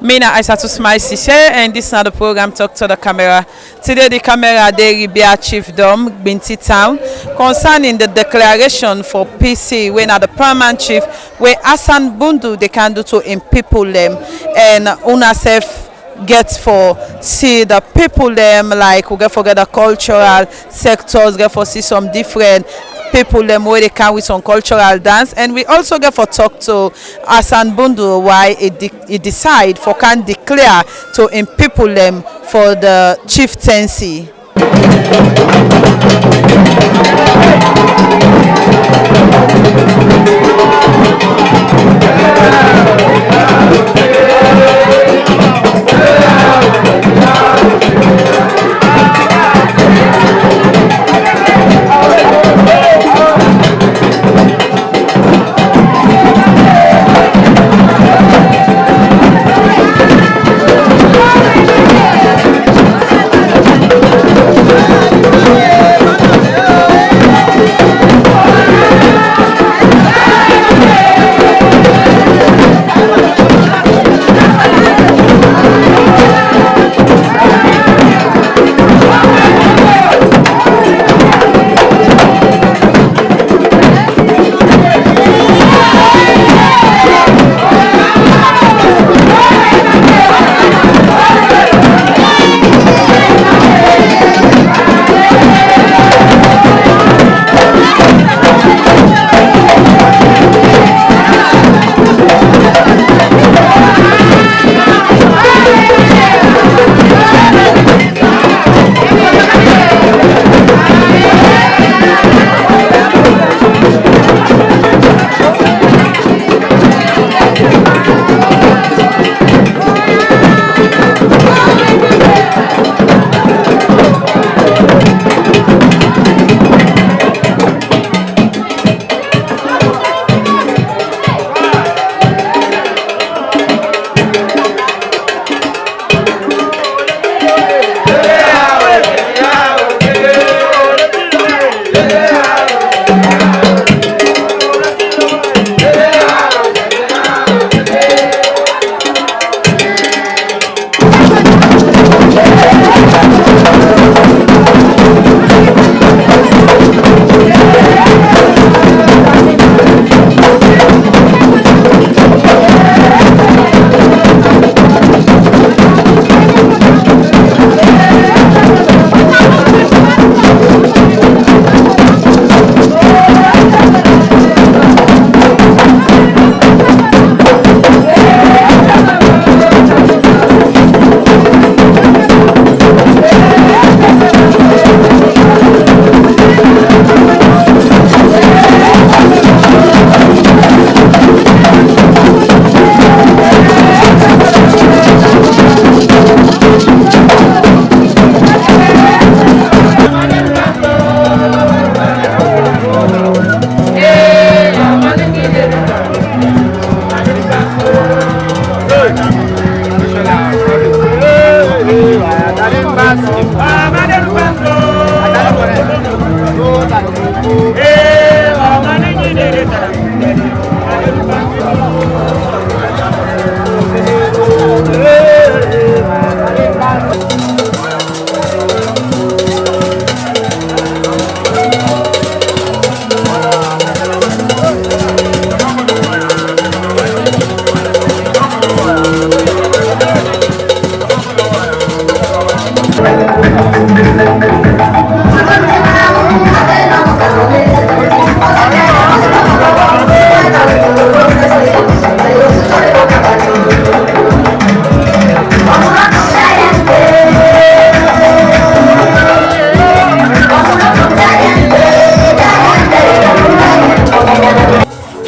Me na Isatu Smile and this is the program Talk to the Camera. Today the camera they Debia Chiefdom, Binti Town, concerning the declaration for PC when the paramount chief where Hassan Bundu they can do to in people them and UNICEF get for see the people them like we get forget the cultural sectors, get for see some different people them where they can with some cultural dance, and we also get for talk to Hassan Bundu why he decide for can declare to in people them for the chieftaincy.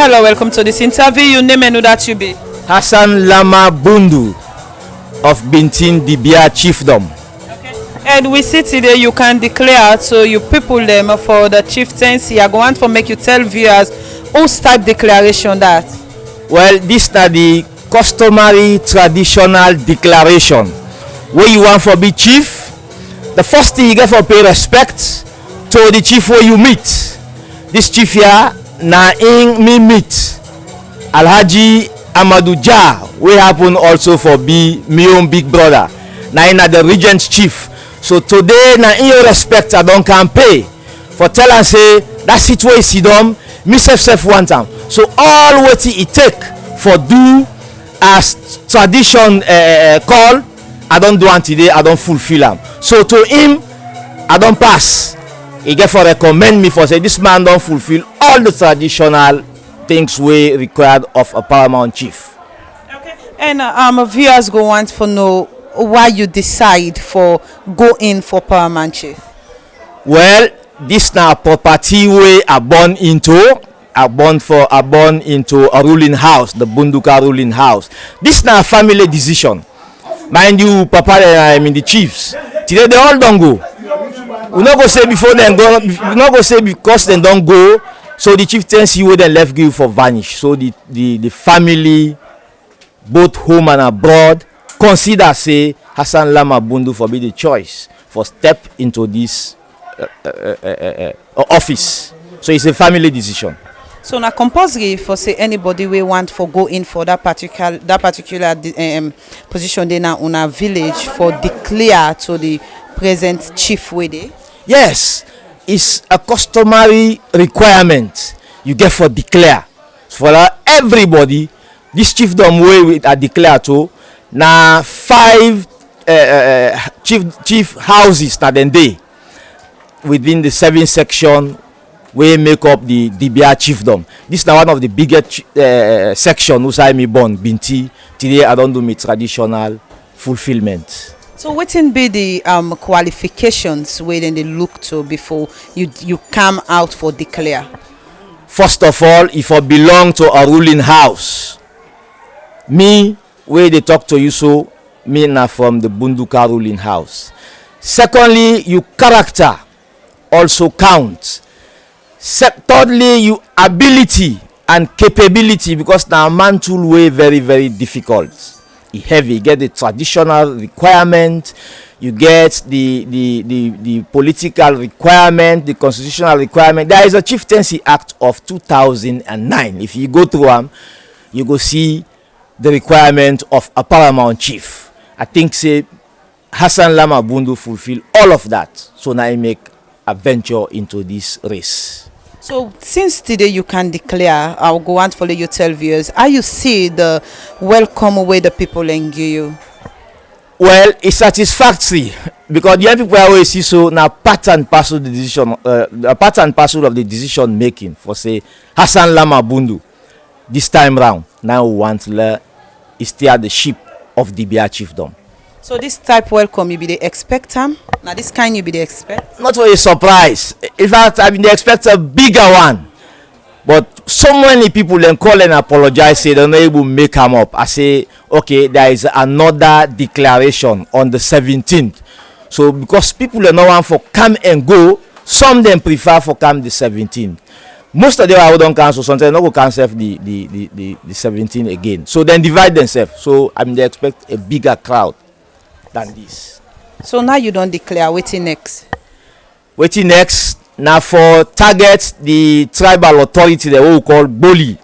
Hello, welcome to this interview. Your name and who that you be? Hassan Bundu of Bintin Debia Chiefdom. Okay. And we see today you can declare to you people them for the chieftaincy. I go on for make you tell viewers whose type declaration that. Well, this is the customary traditional declaration where you want for be chief. The first thing you get for pay respect to the chief where you meet. This chief here na in me meet Alhaji Amadou Jah, we happen also for be my own big brother. Now in the regent chief. So today na in your respect I don't campaign for tell and say that situation Chiefdom me self want am. So all what it take for do as tradition call, I don't do am today, I don't fulfill am. So to him I don't pass. He get for recommend me for say this man don't fulfill all the traditional things we required of a paramount chief. Okay. And viewers go want to know why you decide for go in for paramount chief. Well, this now property we are born into. Are born into a ruling house, the Bunduka ruling house. This now a family decision. Mind you, Papa, I mean the chiefs. Today they all don't go. We not go say before them go. We not go say because they don't go. So the chieftaincy will then left give for vanish. So the family, both home and abroad, consider say Hassan Lama Bundu for be the choice for step into this office. So it's a family decision. So now compulsory for say anybody we want for go in for that particular position then on a village for declare to the present chief with it. Yes, it's a customary requirement you get for declare for everybody. This chiefdom way we are declared to now 5 chief houses now then they within the 7 section we make up the Debia chiefdom. This is one of the biggest section who say me born Binti. Today I don't do me traditional fulfillment. So what can be the qualifications where then they look to before you come out for declare? First of all, if I belong to a ruling house, me where they talk to you so me na from the Bunduka ruling house. Secondly, your character also counts. Thirdly, your ability and capability, because now man tool way very difficult. It heavy. You get the traditional requirement, you get the political requirement, the constitutional requirement. There is a Chieftaincy Act of 2009. If you go through them, you go see the requirement of a paramount chief. I think say Hassan Lama Bundu fulfill all of that. So now I make a venture into this race. So since today you can declare, I'll go and follow your 12 years. How you see the welcome way the people engage you? Well, it's satisfactory because the young people always see so now part and parcel the decision, part and parcel of the decision making for say Hassan Lama Bundu. This time round, now we want to steer the ship of Debia chiefdom. So this type welcome you be the expect now this kind you be the expect? Not for a surprise. In fact, I mean they expect a bigger one. But so many people then call and apologize, say they're not able to make them up. I say, okay, there is another declaration on the 17th. So because people are not want for come and go, some them prefer for come the 17th. Most of them I don't cancel, sometimes not go cancel the 17th again. So then divide themselves. So I mean they expect a bigger crowd than this. So now you don't declare, waiting next. Waiting next now for target the tribal authority they will call Boli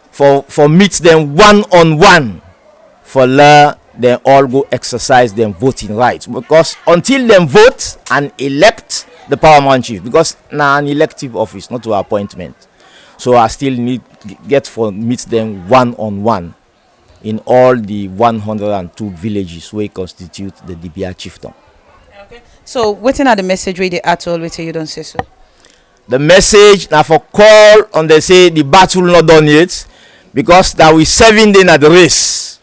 for meet them one-on-one for them all go exercise them voting rights, because until them vote and elect the paramount chief, because now an elective office not to appointment, so I still need get for meet them one-on-one in all the 102 villages where constitute the Debia chiefdom. Okay. So waiting at the message where they at all wait till you don't say so. The message now for call on they say the battle not done yet, because now we 7 days at the race.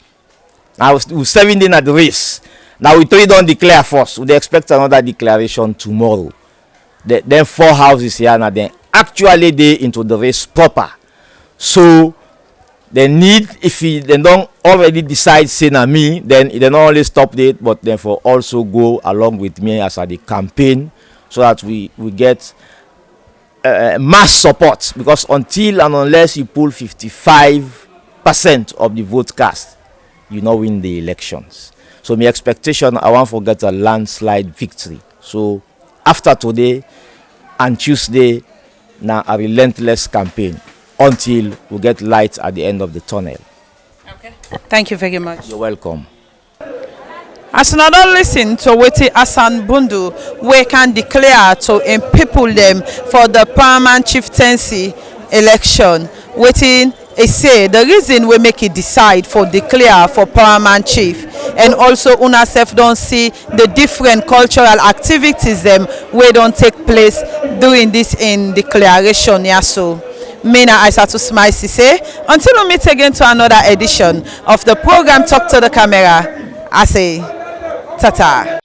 Now we 7 days at the race. Now we 3 don't declare first. We expect another declaration tomorrow. Then 4 houses here now then actually they into the race proper. So they need, if they don't already decide say na me, then they not only stop it, but then for also go along with me as at the campaign, so that we get mass support, because until and unless you pull 55% of the vote cast, you not win the elections. So my expectation, I want to get a landslide victory. So after today and Tuesday, now a relentless campaign until we get light at the end of the tunnel. Okay. Thank you very much. You're welcome. As una don listen to wetin Hassan Bundu wey can declare to im people dem for the paramount chieftaincy election, wetin e say the reason wey make e decide for declare for paramount chief, and also una sef don see the different cultural activities dem wey don take place during this in declaration yaso. Me na Isatu Smile say until we meet again to another edition of the program Talk to the Camera, I say tata.